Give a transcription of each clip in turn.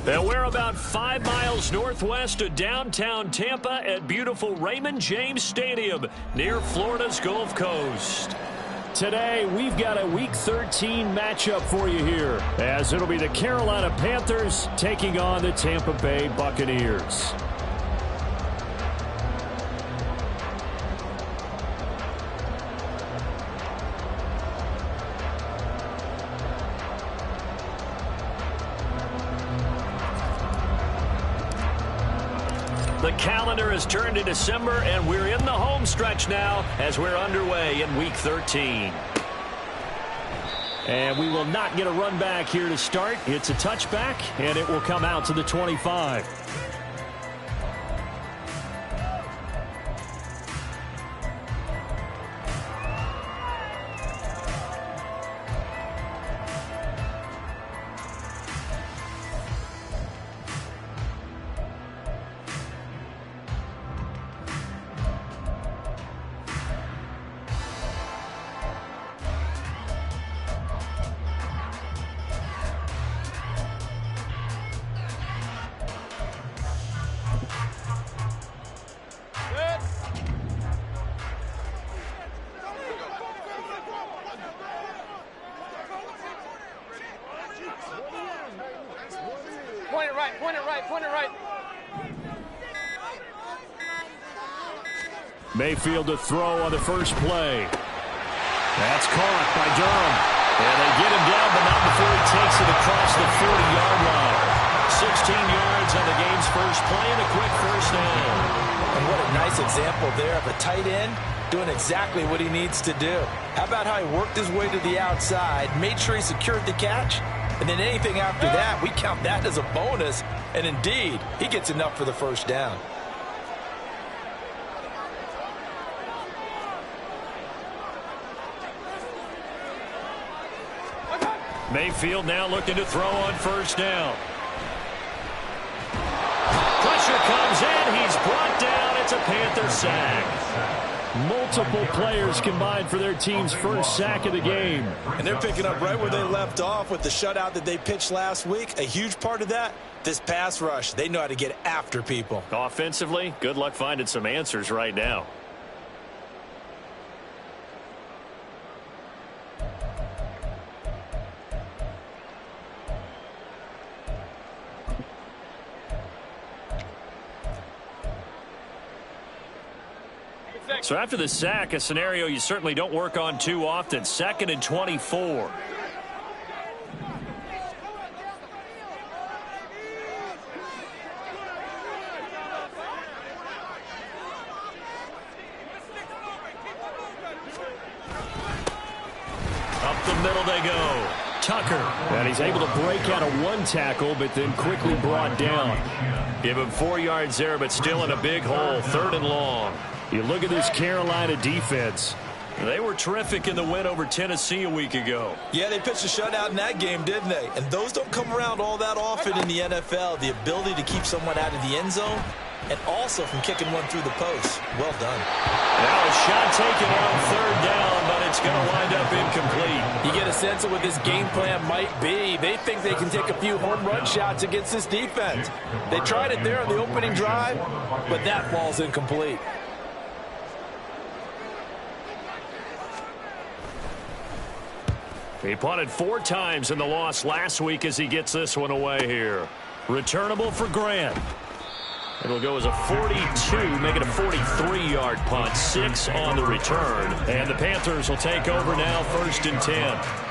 And we're about 5 miles northwest of downtown Tampa at beautiful Raymond James Stadium near Florida's Gulf Coast. Today, we've got a Week 13 matchup for you here, as it'll be the Carolina Panthers taking on the Tampa Bay Buccaneers. The calendar has turned to December, and we're in the home stretch now as we're underway in Week 13. And we will not get a run back here to start. It's a touchback, and it will come out to the 25. Point it right. Mayfield to throw on the first play. That's caught by Durham. And they get him down, but not before he takes it across the 40-yard line. 16 yards on the game's first play and a quick first down. And what a nice example there of a tight end doing exactly what he needs to do. How about how he worked his way to the outside, made sure he secured the catch, and then anything after that, we count that as a bonus. And indeed, he gets enough for the first down. Mayfield now looking to throw on first down. Pressure comes in. He's brought down. It's a Panther sack. Multiple players combined for their team's first sack of the game. And they're picking up right where they left off with the shutout that they pitched last week. A huge part of that, this pass rush. They know how to get after people. Offensively, good luck finding some answers right now. So after the sack, a scenario you certainly don't work on too often. 2nd and 24. Up the middle they go. Tucker. And he's able to break out of one tackle, but then quickly brought down. Give him 4 yards there, but still in a big hole. 3rd and long. You look at this Carolina defense. They were terrific in the win over Tennessee a week ago. Yeah, they pitched a shutout in that game, didn't they? And those don't come around all that often in the NFL. The ability to keep someone out of the end zone and also from kicking one through the post. Well done. Now a shot taken on 3rd down, but it's going to wind up incomplete. You get a sense of what this game plan might be. They think they can take a few home run shots against this defense. They tried it there on the opening drive, but that falls incomplete. He punted 4 times in the loss last week as he gets this one away here. Returnable for Grant. It'll go as a 42, make it a 43-yard punt, 6 on the return. And the Panthers will take over now, 1st and 10.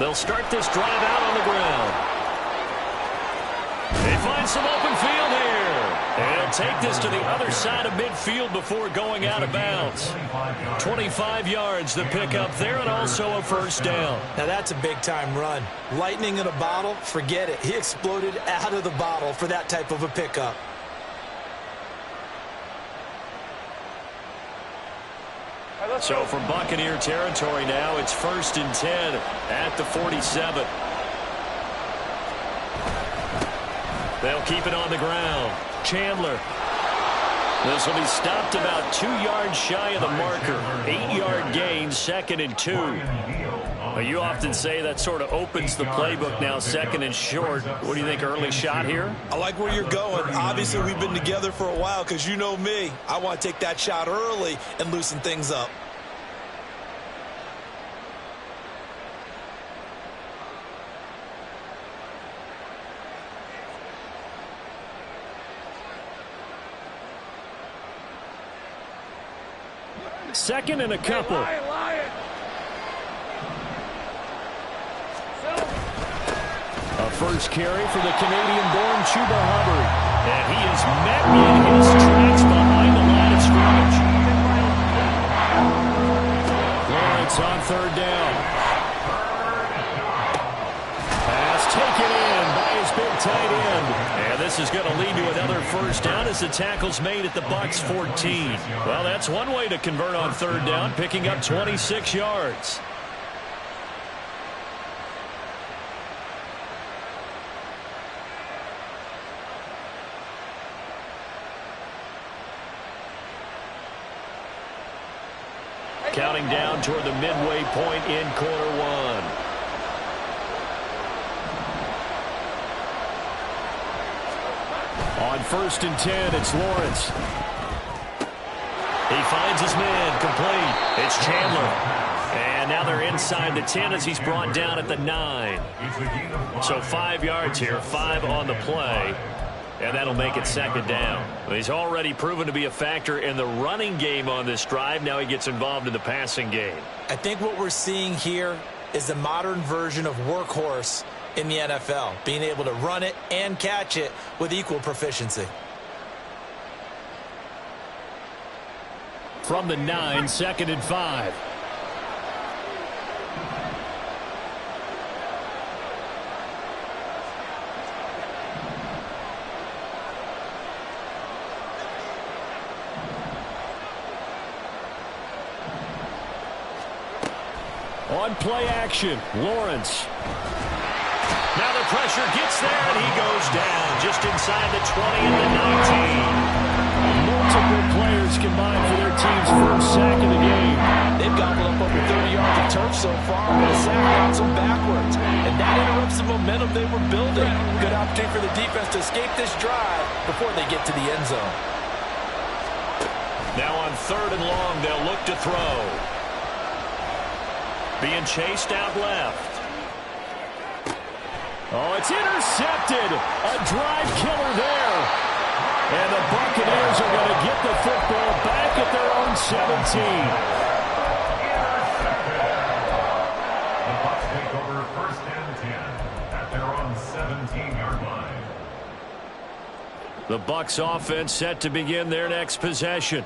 They'll start this drive out on the ground. They find some open field here. And take this to the other side of midfield before going out of bounds. 25 yards the pickup there, and also a first down. Now that's a big-time run. Lightning in a bottle, forget it. He exploded out of the bottle for that type of a pickup. So from Buccaneer territory now, it's 1st and 10 at the 47. They'll keep it on the ground. Chandler. This will be stopped about 2 yards shy of the marker. 8-yard gain, 2nd and 2. Well, you often say that sort of opens the playbook now, 2nd and short. What do you think, early shot here? I like where you're going. Obviously, we've been together for a while because you know me. I want to take that shot early and loosen things up. Second and a couple. A first carry for the Canadian-born Chuba Hubbard. And he is met in his tracks behind the line of scrimmage. Lawrence on 3rd down. Pass taken in by his big tight end. And this is going to lead to another first down as the tackle's made at the Bucks 14. Well, that's one way to convert on 3rd down, picking up 26 yards. Counting down toward the midway point in quarter one. On 1st and 10, it's Lawrence. He finds his man, complete. It's Chandler. And now they're inside the 10 as he's brought down at the 9. So 5 yards here, 5 on the play. And that'll make it 2nd down. He's already proven to be a factor in the running game on this drive. Now he gets involved in the passing game. I think what we're seeing here is the modern version of workhorse in the NFL, being able to run it and catch it with equal proficiency. From the 9, 2nd and 5. On play action, Lawrence. Now the pressure gets there, and he goes down just inside the 20 and the 19. Multiple players combined for their team's first sack of the game. They've gobbled up over 30 yards of turf so far, but a sack knocks them backwards. And that interrupts the momentum they were building. Good opportunity for the defense to escape this drive before they get to the end zone. Now on 3rd and long, they'll look to throw. Being chased out left. Oh, it's intercepted. A drive killer there. And the Buccaneers are going to get the football back at their own 17. The Bucks take over 1st and 10 at their own 17-yard line. The Bucks offense set to begin their next possession.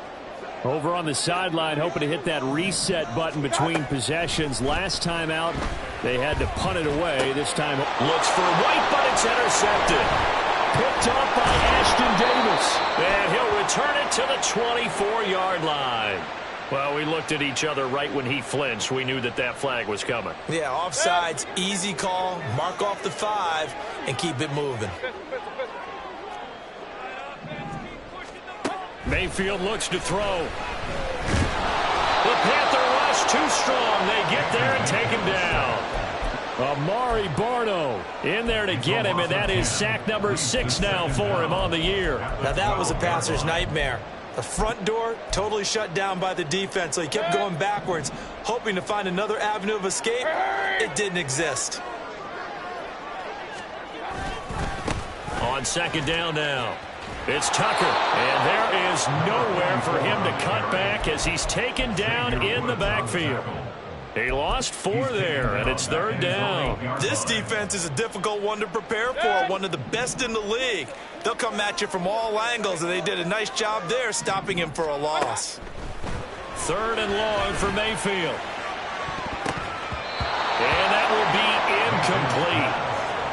Over on the sideline, hoping to hit that reset button between possessions. Last time out, they had to punt it away. This time looks for White, but it's intercepted. Picked up by Ashton Davis. And he'll return it to the 24-yard line. Well, we looked at each other right when he flinched. We knew that that flag was coming. Yeah, offsides, easy call. Mark off the 5 and keep it moving. Mayfield looks to throw. The Panther rush too strong. They get there and take him down. Amari Barno in there to get him, and that is sack number 6 now for him on the year. Now that was a passer's nightmare. The front door totally shut down by the defense, so he kept going backwards, hoping to find another avenue of escape. It didn't exist. On 2nd down now. It's Tucker, and there is nowhere for him to cut back as he's taken down in the backfield. He lost 4 there, and it's 3rd down. This defense is a difficult one to prepare for, one of the best in the league. They'll come at you from all angles, and they did a nice job there stopping him for a loss. 3rd and long for Mayfield. And that will be incomplete.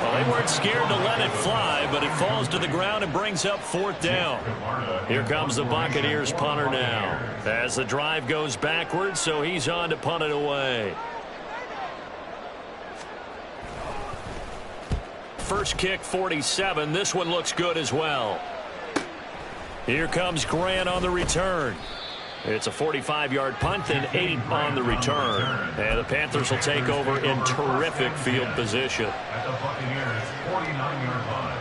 Well, they weren't scared to let it fly, but it falls to the ground and brings up 4th down. Here comes the Buccaneers punter now, as the drive goes backwards, so he's on to punt it away. First kick, 47. This one looks good as well. Here comes Grant on the return. It's a 45-yard punt and 8 on the return. And the Panthers will take over in terrific field position. At the Buccaneers' 49-yard line.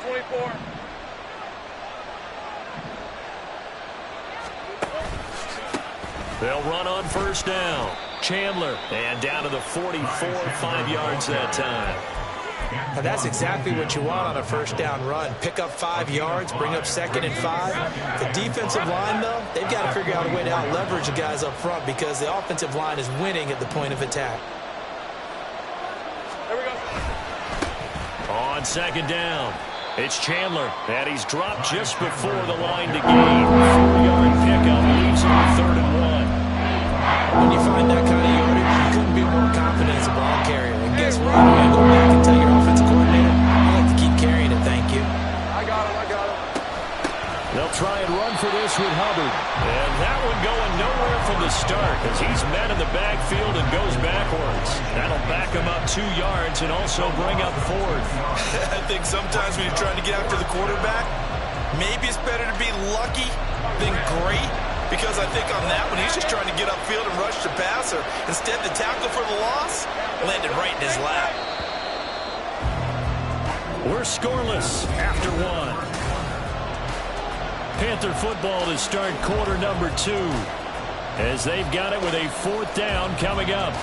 24. They'll run on first down. Chandler, and down to the 44, 5 yards that time. And that's exactly what you want on a first down run. Pick up 5 yards, bring up 2nd and 5. The defensive line, though, they've got to figure out a way to out-leverage the guys up front because the offensive line is winning at the point of attack. There we go. On 2nd down, it's Chandler, and he's dropped just before the line to gain. 4-yard pickup leaves him with 3rd and 1. When you find that kind of yardage, you couldn't be more confident as a ball carrier. And guess what? You're going to go back and tell your offensive coordinator, I like to keep carrying it, thank you. I got him. They'll try and run for this with Hubbard. And that one going nowhere from the start as he's met in the backfield and goes backwards. That'll back him up 2 yards and also bring up 4th. I think sometimes when you're trying to get after the quarterback, maybe it's better to be lucky than great. Because I think on that one, he's just trying to get upfield and rush the passer. Instead, the tackle for the loss landed right in his lap. We're scoreless after 1. Panther football to start quarter number 2. As they've got it with a 4th down coming up.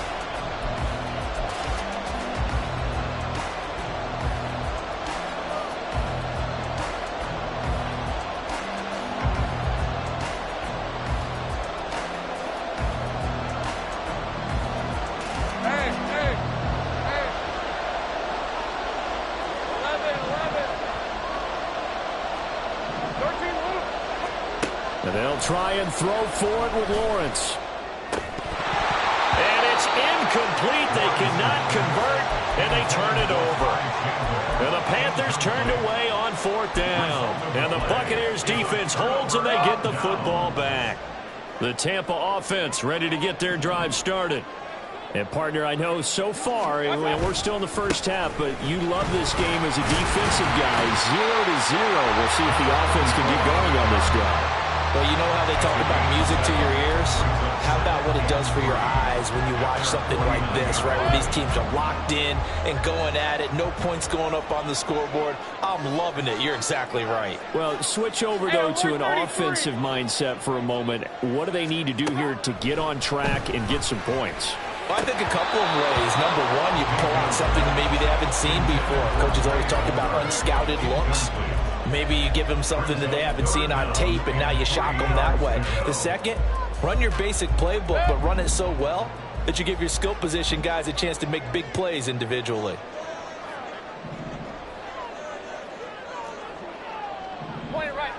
And they'll try and throw forward with Lawrence. And it's incomplete. They cannot convert, and they turn it over. And the Panthers turned away on 4th down. And the Buccaneers defense holds, and they get the football back. The Tampa offense ready to get their drive started. And, partner, I know so far, and we're still in the first half, but you love this game as a defensive guy. 0-0. We'll see if the offense can get going on this drive. Well, you know how they talk about music to your ears? How about what it does for your eyes when you watch something like this, right? Where these teams are locked in and going at it. No points going up on the scoreboard. I'm loving it. You're exactly right. Well, switch over, though, to an offensive mindset for a moment. What do they need to do here to get on track and get some points? Well, I think a couple of ways. Number one, you can pull out something that maybe they haven't seen before. Coaches always talk about unscouted looks. Maybe you give them something that they haven't seen on tape, and now you shock them that way. The second, run your basic playbook, but run it so well that you give your skill position guys a chance to make big plays individually. Point it right.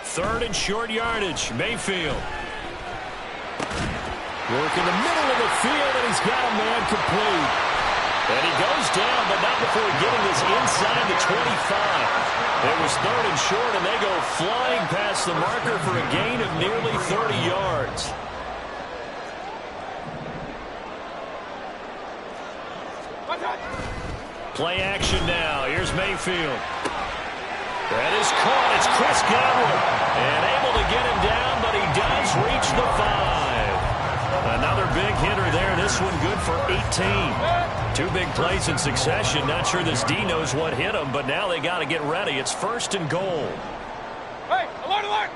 3rd and short yardage. Mayfield. Work in the middle of the field, and he's got a man complete. And he goes down, but not before getting this inside the 25. It was 3rd and short, and they go flying past the marker for a gain of nearly 30 yards. Play action now. Here's Mayfield. That is caught. It's Chris Godwin. And able to get him down, but he does reach the 5. Another big hitter there. This one good for 18. 2 big plays in succession. Not sure this D knows what hit him, but now they got to get ready. It's 1st and goal. Hey, alert!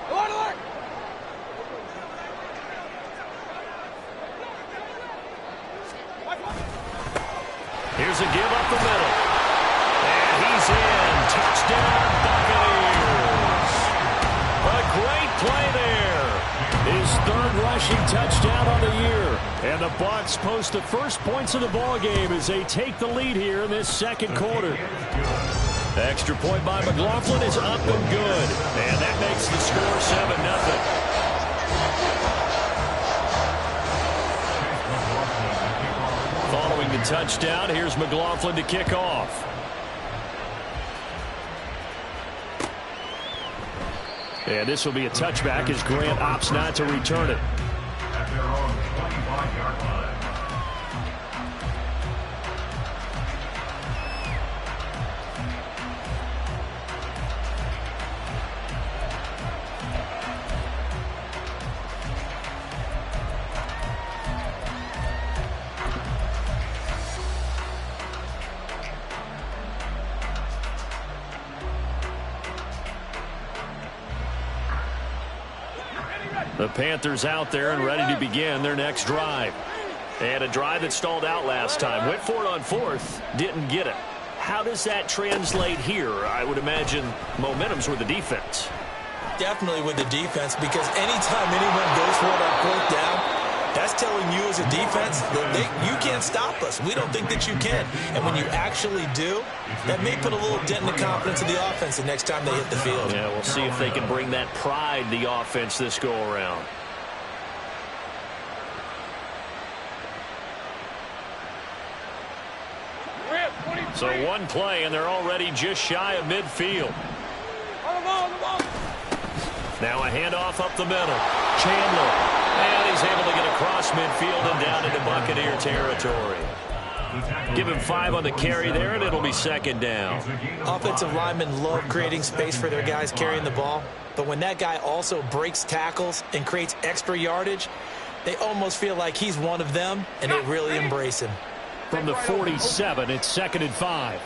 Here's a give up the middle. And he's in. Touchdown, Buccaneers. A great play there. His the Bucks post the first points of the ball game as they take the lead here in this second quarter. Extra point by McLaughlin is up and good. And that makes the score 7-0. Following the touchdown, here's McLaughlin to kick off. And this will be a touchback as Grant opts not to return it. At their own 25-yard line. The Panthers out there and ready to begin their next drive. And a drive that stalled out last time. Went for it on fourth, didn't get it. How does that translate here? I would imagine momentum's with the defense. Definitely with the defense, because anytime anyone goes for it on fourth down, that's telling you as a defense that you can't stop us. We don't think that you can. And when you actually do, that may put a little dent in the confidence of the offense the next time they hit the field. Yeah, we'll see if they can bring that pride, the offense, this go-around. So one play, and they're already just shy of midfield. Now a handoff up the middle. Chandler. And he's able to get across midfield and down into Buccaneer territory. Give him 5 on the carry there, and it'll be second down. Offensive linemen love creating space for their guys carrying the ball. But when that guy also breaks tackles and creates extra yardage, they almost feel like he's one of them, and they really embrace him. From the 47, it's second and 5.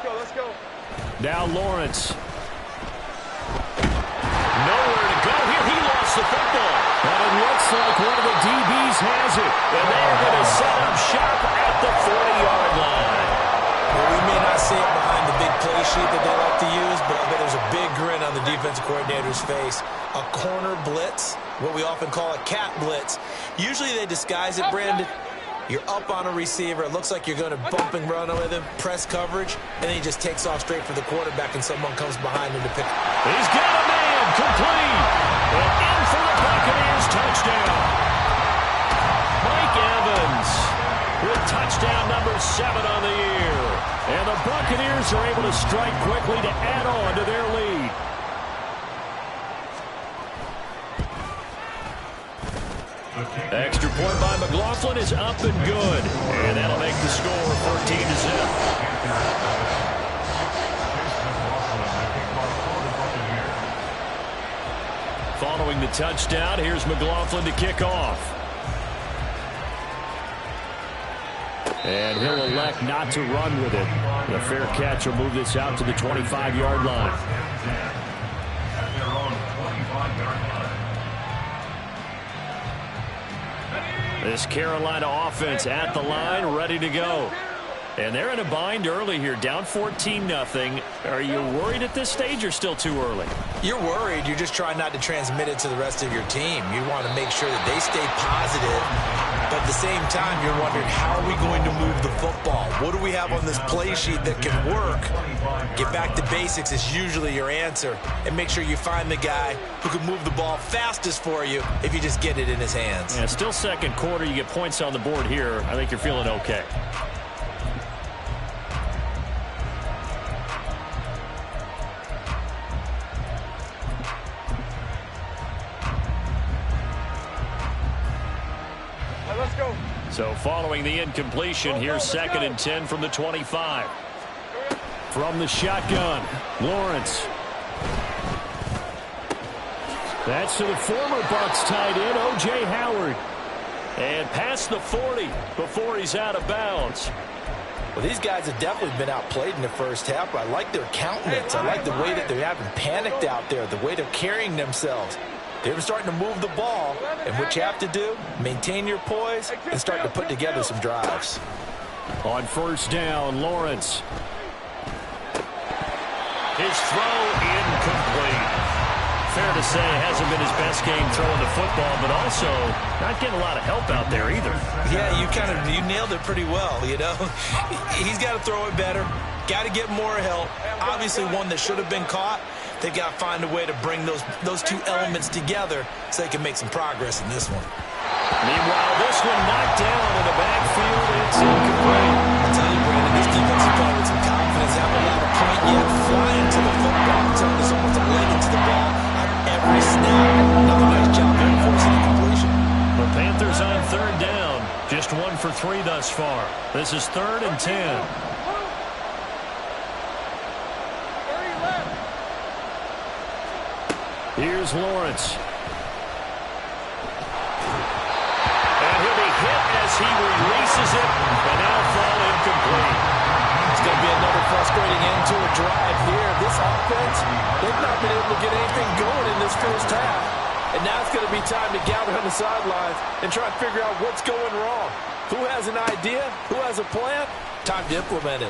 Let's go. Now Lawrence. Nowhere to go here. He lost the football. And it looks like one of the DBs has it. And they're going to set up shop at the 40-yard line. Well, we may not see it behind the big play sheet that they like to use, but I bet there's a big grin on the defensive coordinator's face. A corner blitz, what we often call a cat blitz. Usually they disguise it, Brandon. You're up on a receiver. It looks like you're going to bump and run with him, press coverage, and then he just takes off straight for the quarterback, and someone comes behind him to pick. He's got a man, complete. And in for the Buccaneers, touchdown. Mike Evans with touchdown number 7 on the year. And the Buccaneers are able to strike quickly to add on to their lead. Extra point by McLaughlin is up and good. And that'll make the score 14-0. Following the touchdown, here's McLaughlin to kick off. And he'll elect not to run with it. The fair catch will move this out to the 25-yard line. At their own 25-yard line. This Carolina offense at the line, ready to go. And they're in a bind early here, down 14-0. Are you worried at this stage or still too early? You're worried. You're just trying not to transmit it to the rest of your team. You want to make sure that they stay positive. But at the same time, you're wondering, how are we going to move the football? What do we have on this play sheet that can work? Get back to basics is usually your answer. And make sure you find the guy who can move the ball fastest for you if you just get it in his hands. Yeah, still second quarter. You get points on the board here. I think you're feeling okay. Let's go. So following the incompletion, here's second and 10 from the 25. From the shotgun, Lawrence. That's to the former Bucks tight end, O.J. Howard. And past the 40 before he's out of bounds. Well, these guys have definitely been outplayed in the first half, but I like their countenance. I like the way that they're having panicked out there, the way they're carrying themselves. They're starting to move the ball, and what you have to do, maintain your poise and start to put together some drives. On first down, Lawrence. His throw incomplete. fair to say it hasn't been his best game throwing the football, but also not getting a lot of help out there either. Yeah, you nailed it pretty well, you know. He's got to throw it better, got to get more help. Obviously one that should have been caught. They've got to find a way to bring those two elements together so they can make some progress in this one. Meanwhile, this one knocked down in the backfield. It's incomplete. I tell you, Brandon, this defense is playing with some confidence. Haven't allowed a point yet. Flying to the football. I'm telling you, there's almost a leg into the ball on every snap. Another nice job there forcing the completion. The Panthers on third down. Just 1 for 3 thus far. This is 3rd and 10. Here's Lawrence. And he'll be hit as he releases it, and now fall incomplete. It's going to be another frustrating end to a drive here. This offense, they've not been able to get anything going in this first half. And now it's going to be time to gather on the sidelines and try to figure out what's going wrong. Who has an idea? Who has a plan? Time to implement it.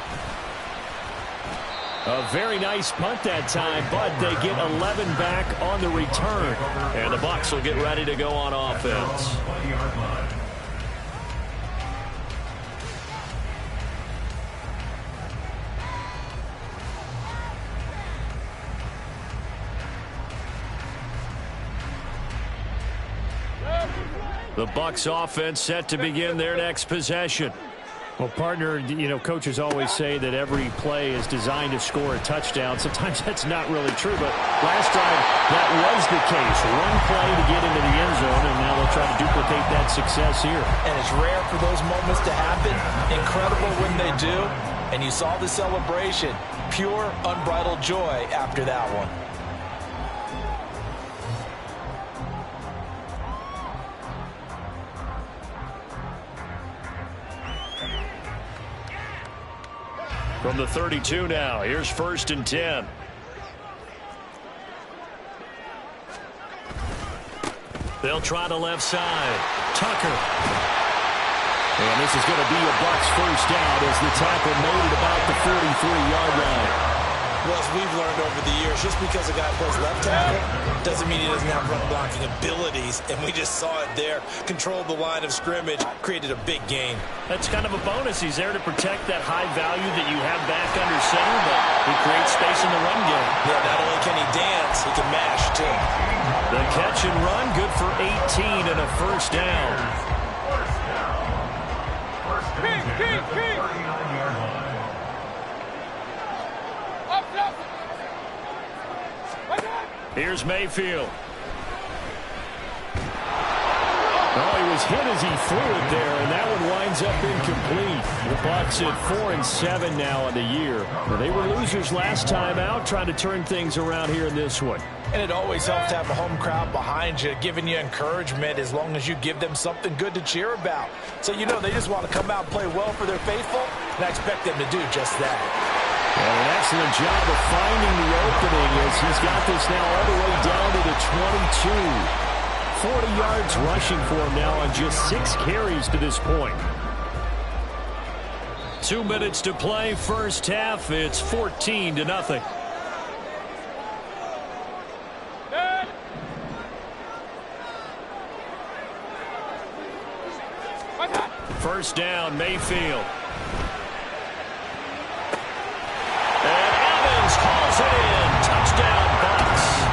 A very nice punt that time, but they get 11 back on the return. And the Bucks will get ready to go on offense. The Bucks offense set to begin their next possession. Well, partner, you know, coaches always say that every play is designed to score a touchdown. Sometimes that's not really true, but last drive that was the case. One play to get into the end zone, and now they'll try to duplicate that success here. And it's rare for those moments to happen. Incredible when they do. And you saw the celebration. Pure, unbridled joy after that one. From the 32 now, here's 1st and 10. They'll try the left side. Tucker. And this is going to be a Bucks first down as the tackle made at about the 43-yard line. Well, as we've learned over the years, just because a guy plays left tackle doesn't mean he doesn't have run blocking abilities, and we just saw it there. Controlled the line of scrimmage, created a big gain. That's kind of a bonus. He's there to protect that high value that you have back under center, but he creates space in the run game. Yeah, not only can he dance, he can mash, too. The catch and run, good for 18 and a first down. Here's Mayfield. Oh, he was hit as he threw it there, and that one winds up incomplete. The Bucks at 4-7 now on the year. Now, they were losers last time out, trying to turn things around here in this one. And it always helps to have a home crowd behind you, giving you encouragement as long as you give them something good to cheer about. So you know they just want to come out and play well for their faithful, and I expect them to do just that. And an excellent job of finding the opening as he's got this now all the way down to the 22. 40 yards rushing for him now on just 6 carries to this point. 2 minutes to play, first half. It's 14-0. First down, Mayfield. And Evans calls it in. Touchdown, Bucks.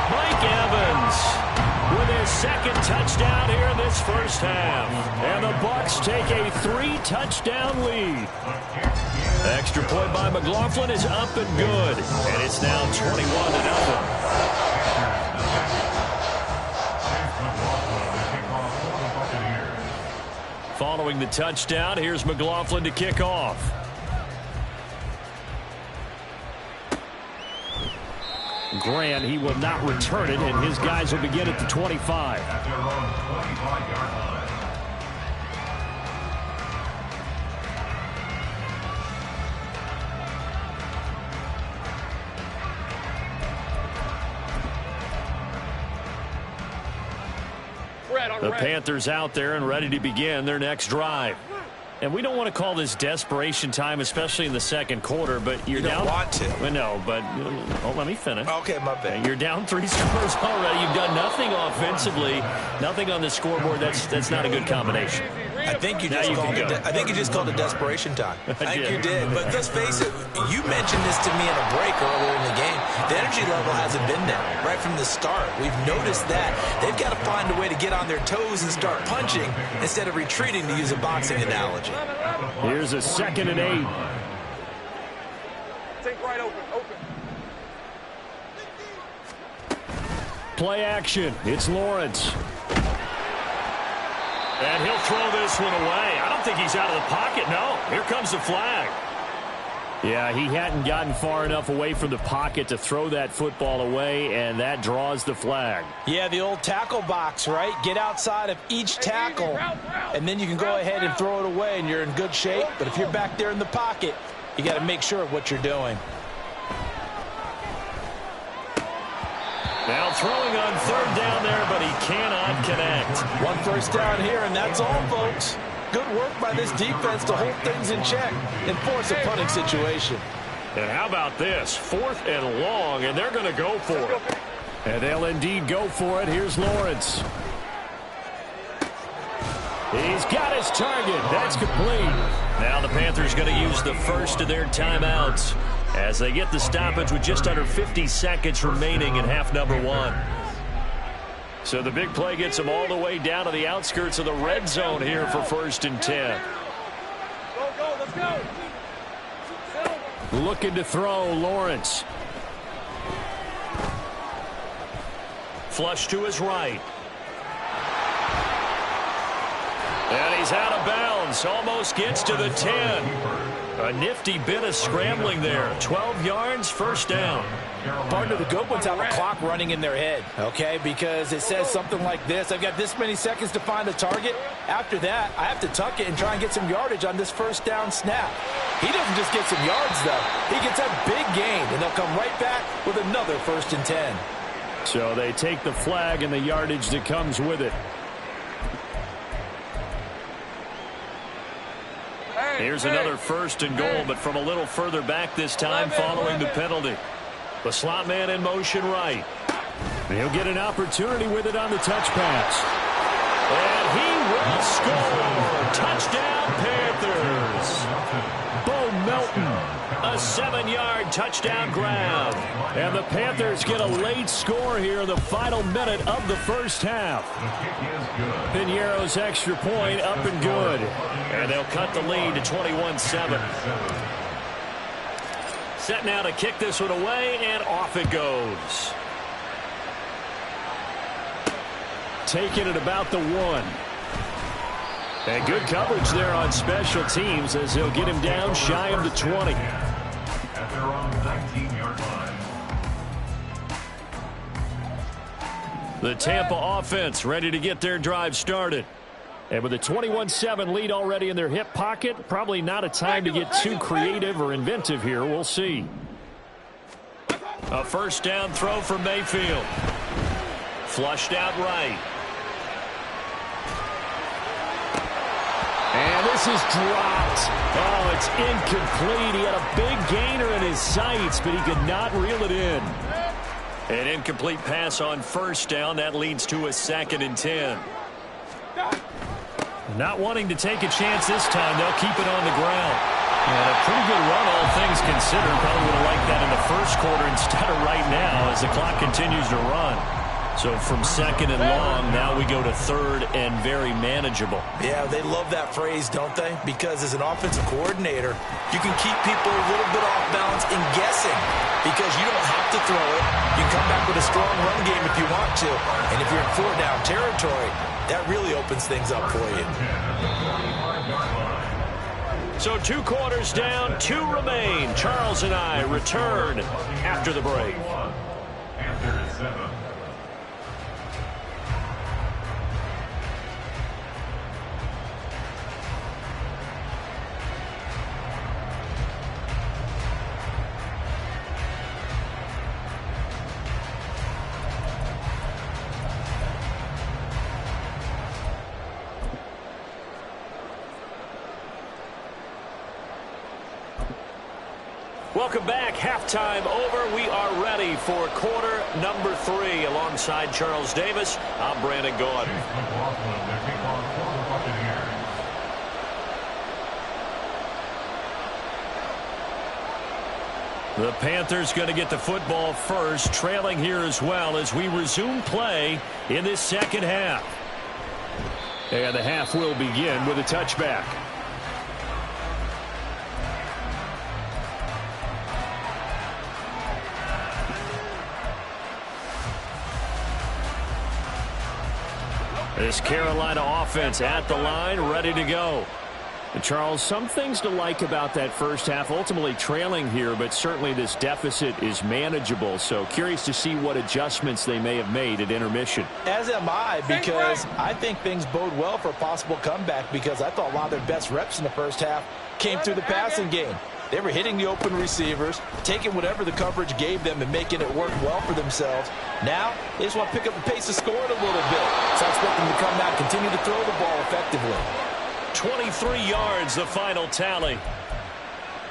Mike Evans with his second touchdown here in this first half. And the Bucks take a 3-touchdown lead. Extra point by McLaughlin is up and good. And it's now 21-0. Following the touchdown, here's McLaughlin to kick off. Grant, he will not return it, and his guys will begin at the 25. The Panthers out there and ready to begin their next drive. And we don't want to call this desperation time, especially in the second quarter, but you're down. You don't want to. Well, no, but let me finish. Okay, my bad. You're down 3 scores already. You've done nothing offensively, nothing on the scoreboard. That's not a good combination. I think you just called it desperation time. I think you did. But let's face it, you mentioned this to me in a break earlier in the game. The energy level hasn't been there right from the start. We've noticed that. They've got to find a way to get on their toes and start punching instead of retreating, to use a boxing analogy. Here's a 2nd and 8. Take right open. Play action. It's Lawrence. And he'll throw this one away. I don't think he's out of the pocket. No. Here comes the flag. Yeah, he hadn't gotten far enough away from the pocket to throw that football away, and that draws the flag. Yeah, the old tackle box, right? Get outside of each tackle, and then you can go ahead and throw it away, and you're in good shape. But if you're back there in the pocket, you got to make sure of what you're doing. Now throwing on 3rd down there, but he cannot connect. 1 first down here, and that's all, folks. Good work by this defense to hold things in check and force a punting situation. And how about this? 4th and long, and they're going to go for it. And they'll indeed go for it. Here's Lawrence. He's got his target. That's complete. Now the Panthers going to use the first of their timeouts as they get the stoppage with just under 50 seconds remaining in half number 1. So the big play gets them all the way down to the outskirts of the red zone here for 1st and 10. Go, let's go. Looking to throw, Lawrence. Flush to his right. And he's out of bounds. Almost gets to the 10. A nifty bit of scrambling there. 12 yards, 1st down. Partner, the good ones have a clock running in their head, okay? Because it says something like this. I've got this many seconds to find a target. After that, I have to tuck it and try and get some yardage on this 1st down snap. He doesn't just get some yards, though. He gets a big gain, and they'll come right back with another 1st and 10. So they take the flag and the yardage that comes with it. Here's another 1st and goal, but from a little further back this time following the penalty. The slot man in motion right. He'll get an opportunity with it on the touch pass. And he will score. Touchdown, Panthers. Bo Melton, a 7-yard touchdown grab. And the Panthers get a late score here in the final minute of the 1st half. Piñeiro's extra point up and good. And they'll cut the lead to 21-7. Set now to kick this one away, and off it goes. Taking it about the 1. And good coverage there on special teams as they'll get him down shy of the 20. At their own 19-yard line. The Tampa offense ready to get their drive started. And with a 21-7 lead already in their hip pocket, probably not a time to get too creative or inventive here. We'll see. A 1st down throw for Mayfield. Flushed out right. And this is dropped. Oh, it's incomplete. He had a big gainer in his sights, but he could not reel it in. An incomplete pass on 1st down. That leads to a 2nd and 10. Not wanting to take a chance this time, they'll keep it on the ground. And a pretty good run, all things considered. Probably would have liked that in the 1st quarter instead of right now as the clock continues to run. So from 2nd and long, now we go to 3rd and very manageable. Yeah, they love that phrase, don't they? Because as an offensive coordinator, you can keep people a little bit off balance and guessing because you don't have to throw it. You can come back with a strong run game if you want to. And if you're in 4-down territory, that really opens things up for you. So 2 quarters down, 2 remain. Charles and I return after the break. Panthers 7. Welcome back. Halftime over. We are ready for quarter number 3. Alongside Charles Davis, I'm Brandon Gaudin. The Panthers going to get the football first, trailing here as well as we resume play in this second half. And the half will begin with a touchback. This Carolina offense at the line, ready to go. And Charles, some things to like about that first half, ultimately trailing here, but certainly this deficit is manageable. So curious to see what adjustments they may have made at intermission. As am I, because I think things bode well for a possible comeback, because I thought a lot of their best reps in the first half came through the passing game. They were hitting the open receivers, taking whatever the coverage gave them and making it work well for themselves. Now, they just want to pick up the pace of scoring a little bit. So I expect them to come out and continue to throw the ball effectively. 23 yards, the final tally.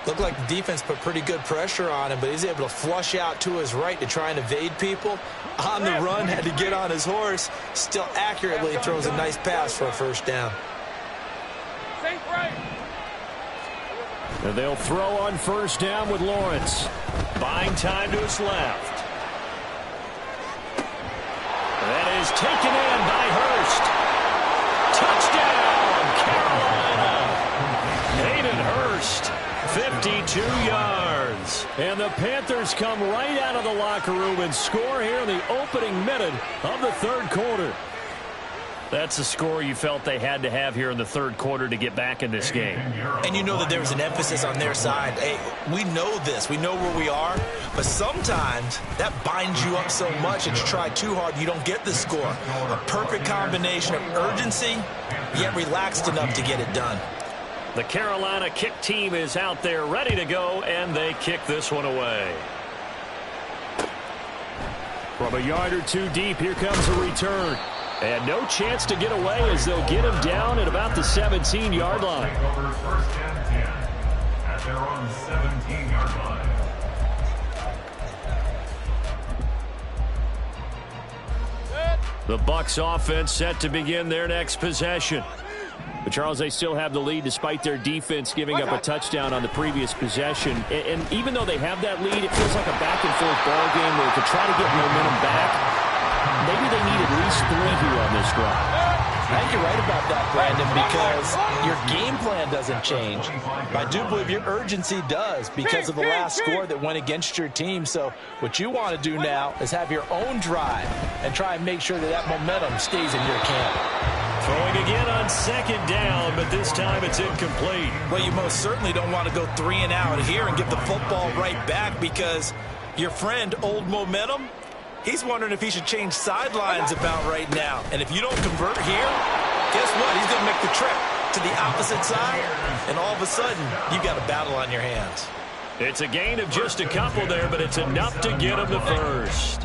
Looked like the defense put pretty good pressure on him, but he's able to flush out to his right to try and evade people. On the run, had to get on his horse. Still accurately throws a nice pass for a first down. And they'll throw on first down with Lawrence. Buying time to his left. That is taken in by Hurst. Touchdown, Carolina. Hayden Hurst, 52 yards. And the Panthers come right out of the locker room and score here in the opening minute of the third quarter. That's a score you felt they had to have here in the third quarter to get back in this game. And you know that there was an emphasis on their side. Hey, we know this. We know where we are. But sometimes that binds you up so much that you try too hard, you don't get the score. A perfect combination of urgency, yet relaxed enough to get it done. The Carolina kick team is out there ready to go, and they kick this one away. From a yard or two deep, here comes a return. And no chance to get away as they'll get him down at about the 17-yard line. Over first and 10 at their own 17-yard line. The Bucks offense set to begin their next possession. But Charles, they still have the lead despite their defense giving up a touchdown on the previous possession. And even though they have that lead, it feels like a back-and-forth ball game where to try to get momentum back, maybe they need at least 3 here on this drive. I think you're right about that, Brandon, because your game plan doesn't change. I do believe your urgency does because of the last score that went against your team. So what you want to do now is have your own drive and try and make sure that that momentum stays in your camp. Throwing again on second down, but this time it's incomplete. Well, you most certainly don't want to go 3 and out here and give the football right back, because your friend, Old Momentum, he's wondering if he should change sidelines about right now. And if you don't convert here, guess what? He's going to make the trip to the opposite side, and all of a sudden, you've got a battle on your hands. It's a gain of just a couple there, but it's enough to get him the first.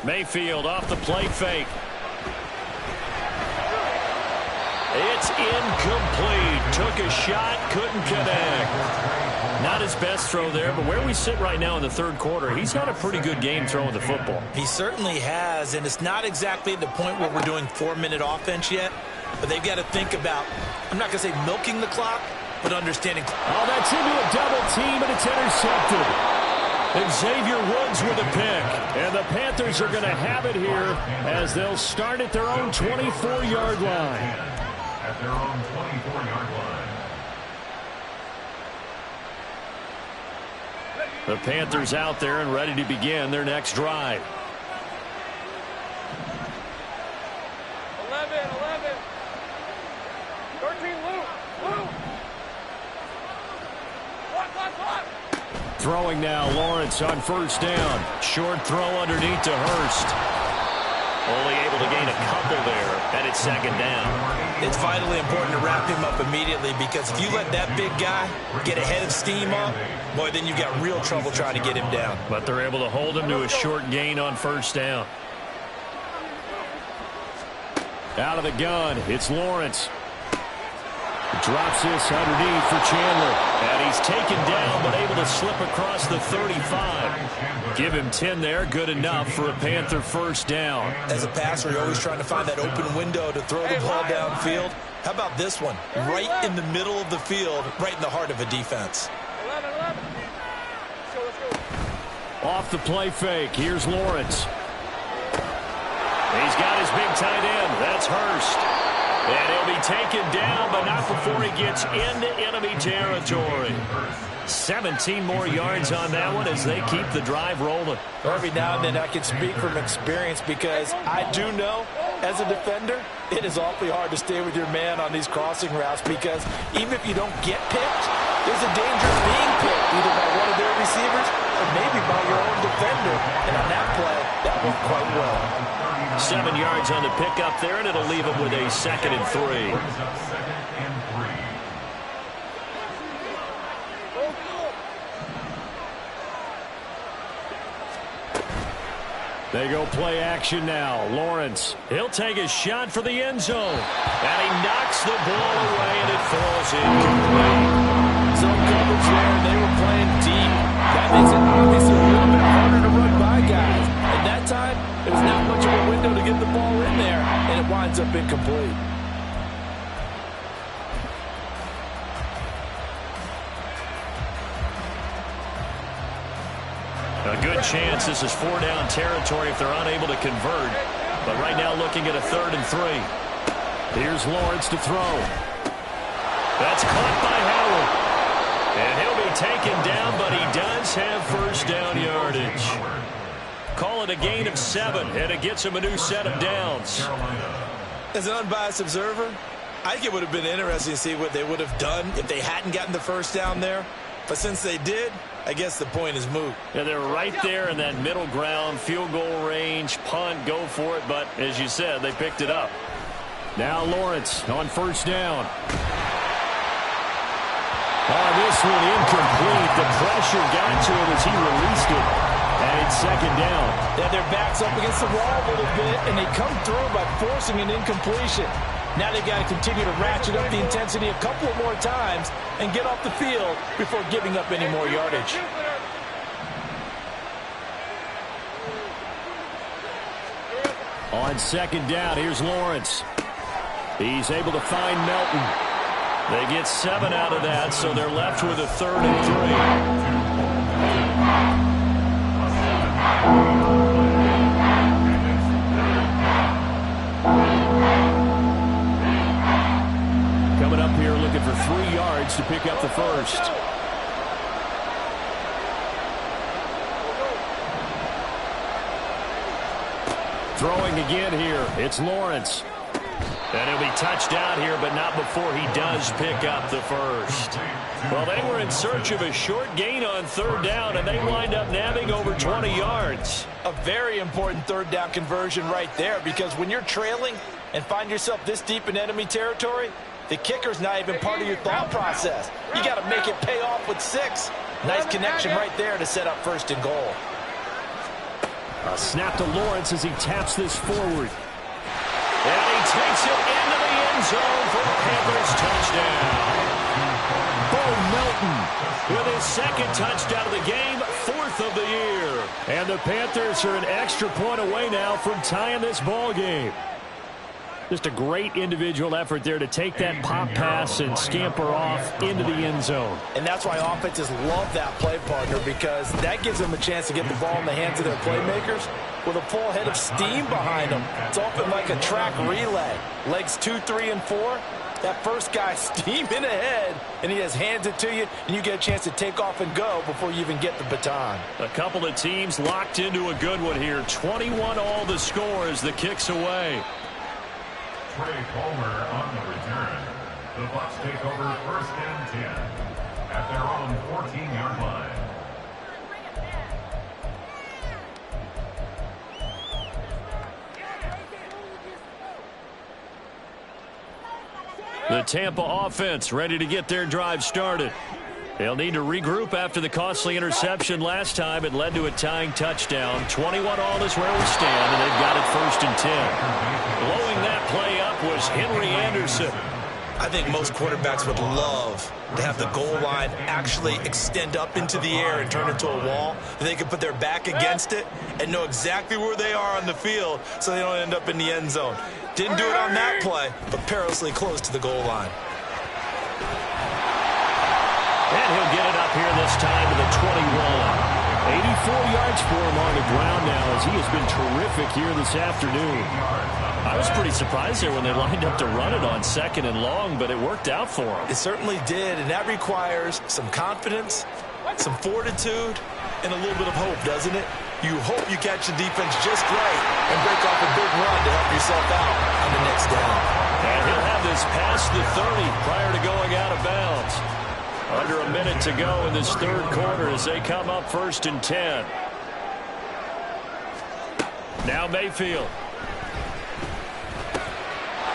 Mayfield off the play fake. It's incomplete. Took a shot, couldn't connect. Not his best throw there, but where we sit right now in the third quarter, he's had a pretty good game throwing the football. He certainly has, and it's not exactly at the point where we're doing 4-minute offense yet, but they've got to think about, I'm not going to say milking the clock, but understanding. Oh, that's into a double team, and it's intercepted. And Xavier Woods with a pick. And the Panthers are going to have it here as they'll start at their own 24-yard line. At their own 24-yard line. The Panthers out there and ready to begin their next drive. 11, 13, Luke. What? Throwing now, Lawrence on first down. Short throw underneath to Hurst. Only able to gain a couple there, and it's second down. It's vitally important to wrap him up immediately, because if you let that big guy get a head of steam up, boy, then you've got real trouble trying to get him down. But they're able to hold him to a short gain on first down. Out of the gun, it's Lawrence. Drops this underneath for Chandler. And he's taken down, but able to slip across the 35. Give him 10 there. Good enough for a Panther first down. As a passer, you're always trying to find that open window to throw the ball downfield. How about this one? Right in the middle of the field, right in the heart of a defense. 11. Let's go. Off the play fake. Here's Lawrence. He's got his big tight end. That's Hurst. And he'll be taken down, but not before he gets into enemy territory. 17 more yards on that one as they keep the drive rolling. Every now and then I can speak from experience because I do know, as a defender, it is awfully hard to stay with your man on these crossing routes because even if you don't get picked, there's a danger of being picked either by one of their receivers or maybe by your own defender. And on that play, that worked quite well. 7 yards on the pickup there, and it'll leave him with a 2nd and 3. They go play action now. Lawrence, he'll take a shot for the end zone. And he knocks the ball away, and it falls incomplete. Zone coverage there, and they were playing deep. That makes it obviously a little bit harder to run by guys. At that time, there's not much of a window to get the ball in there, and it winds up incomplete. A good chance this is 4-down territory if they're unable to convert. But right now looking at a 3rd and 3. Here's Lawrence to throw. That's caught by Howard. And he'll be taken down, but he does have first down yardage. Call it a gain of 7, and it gets him a new set of downs. As an unbiased observer, I think it would have been interesting to see what they would have done if they hadn't gotten the first down there. But since they did, I guess the point is moot. Yeah, they're right there in that middle ground, field goal range, punt, go for it. But as you said, they picked it up. Now Lawrence on first down. Oh, this one incomplete. The pressure got to him as he released it. And it's 2nd down. Yeah, their back's up against the wall a little bit, and they come through by forcing an incompletion. Now they've got to continue to ratchet up the intensity a couple more times and get off the field before giving up any more yardage. On 2nd down, here's Lawrence. He's able to find Melton. They get 7 out of that, so they're left with a 3rd and 3. Coming up here looking for 3 yards to pick up the first. Throwing again here. It's Lawrence. And he'll be touched down here, but not before he does pick up the first. Well, they were in search of a short gain on 3rd down, and they wind up nabbing over 20 yards. A very important 3rd down conversion right there, because when you're trailing and find yourself this deep in enemy territory, the kicker's not even part of your thought process. You got to make it pay off with 6. Nice connection right there to set up 1st and goal. A snap to Lawrence as he taps this forward. And he takes it into the end zone for a Panthers touchdown. Bo Melton with his 2nd touchdown of the game, 4th of the year. And the Panthers are an extra point away now from tying this ball game. Just a great individual effort there to take that pop pass and scamper off into the end zone. And that's why offenses love that play partner, because that gives them a chance to get the ball in the hands of their playmakers with a full head of steam behind them. It's often like a track relay. Legs 2, 3, and 4. That first guy steaming ahead, and he just hands it to you, and you get a chance to take off and go before you even get the baton. A couple of teams locked into a good one here. 21 all the score as the kick's away. Trey Palmer on the return. The Bucks take over 1st and 10 at their own 14-yard line. The Tampa offense ready to get their drive started. They'll need to regroup after the costly interception last time. It led to a tying touchdown. 21 all is where we stand, and they've got it 1st and 10. Blowing that play up was Henry Anderson. I think most quarterbacks would love to have the goal line actually extend up into the air and turn into a wall. They can put their back against it and know exactly where they are on the field so they don't end up in the end zone. Didn't do it on that play, but perilously close to the goal line. And he'll get it up here this time to the 21. 84 yards for him on the ground now as he has been terrific here this afternoon. I was pretty surprised there when they lined up to run it on 2nd and long, but it worked out for him. It certainly did, and that requires some confidence, some fortitude, and a little bit of hope, doesn't it? You hope you catch the defense just right and break off a big run to help yourself out on the next down. And he'll have this past the 30 prior to going out of bounds. Under a minute to go in this third quarter as they come up 1st and 10. Now Mayfield.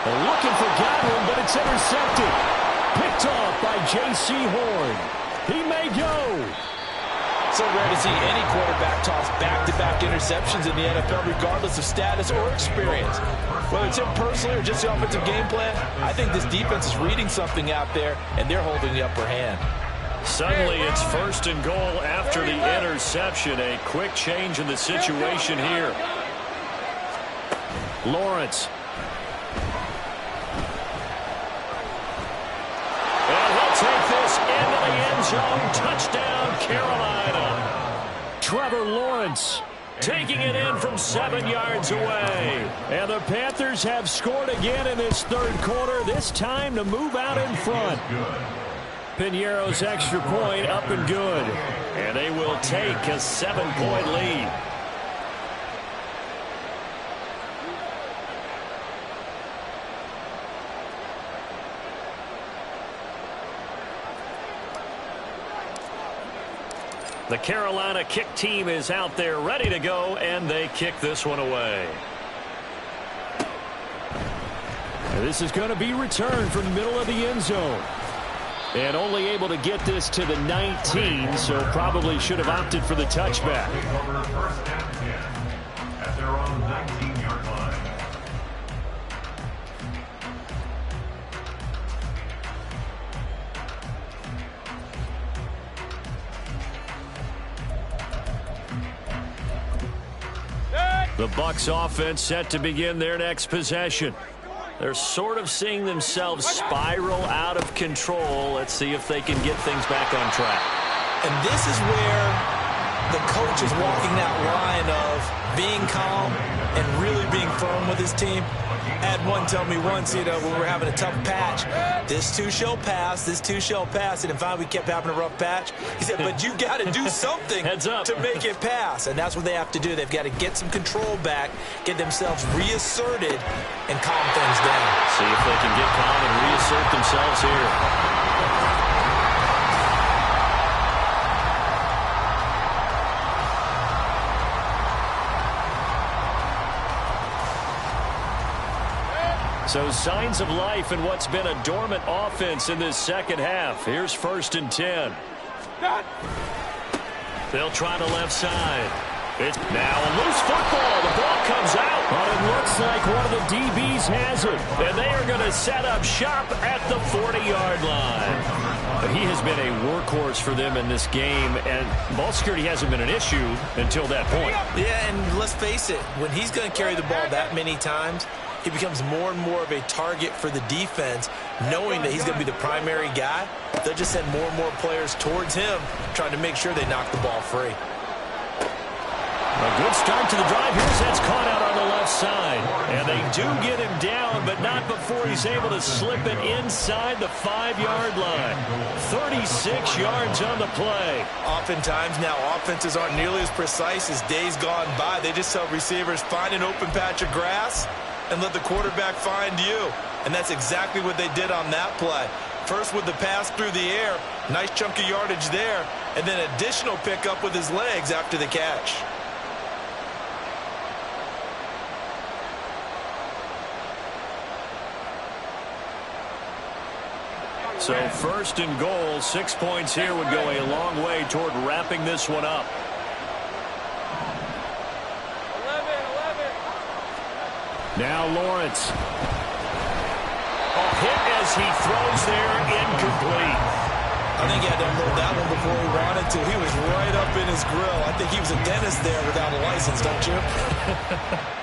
They're looking for Godwin, but it's intercepted. Picked off by J.C. Horn. He may go. So rare to see any quarterback toss back-to-back interceptions in the NFL, regardless of status or experience. Whether it's him personally or just the offensive game plan, I think this defense is reading something out there, and they're holding the upper hand. Suddenly it's 1st and goal after the interception. A quick change in the situation here. Lawrence. And he'll take this into the end zone. Touchdown, Carolina. Trevor Lawrence taking it in from 7 yards away. And the Panthers have scored again in this third quarter, this time to move out in front. Piñeiro's extra point up and good. And they will take a 7-point lead. The Carolina kick team is out there ready to go, and they kick this one away. And this is going to be returned from the middle of the end zone. And only able to get this to the 19, so probably should have opted for the touchback. Over 1st and 10 at their own 19-yard line. The Bucks offense set to begin their next possession. They're sort of seeing themselves spiral out of control. Let's see if they can get things back on track. And this is where the coach is walking that line of being calm and really being firm with his team. I had one tell me once, when we were having a tough patch, this too shall pass, this too shall pass. And finally we kept having a rough patch. He said, but you got to do something to make it pass. And that's what they have to do. They've got to get some control back, get themselves reasserted, and calm things down. See if they can get calm and reassert themselves here. So signs of life in what's been a dormant offense in this second half. Here's 1st and 10. They'll try the left side. It's now a loose football. The ball comes out. But it looks like one of the DBs has it. And they are going to set up shop at the 40-yard line. He has been a workhorse for them in this game, and ball security hasn't been an issue until that point. Yeah, and let's face it, when he's going to carry the ball that many times, he becomes more and more of a target for the defense, knowing that he's going to be the primary guy. They'll just send more and more players towards him, trying to make sure they knock the ball free. A good start to the drive. Here's that's caught out on the left side. And they do get him down, but not before he's able to slip it inside the 5-yard line. 36 yards on the play. Oftentimes now offenses aren't nearly as precise as days gone by. They just tell receivers, find an open patch of grass and let the quarterback find you. And that's exactly what they did on that play. First with the pass through the air, nice chunk of yardage there, and then additional pickup with his legs after the catch. So 1st and goal, 6 points here would go a long way toward wrapping this one up. 11. Now Lawrence. Oh, hit as He throws there, incomplete. I think he had to unload that one before he wanted to. He was right up in his grill. I think he was a dentist there without a license, don't you?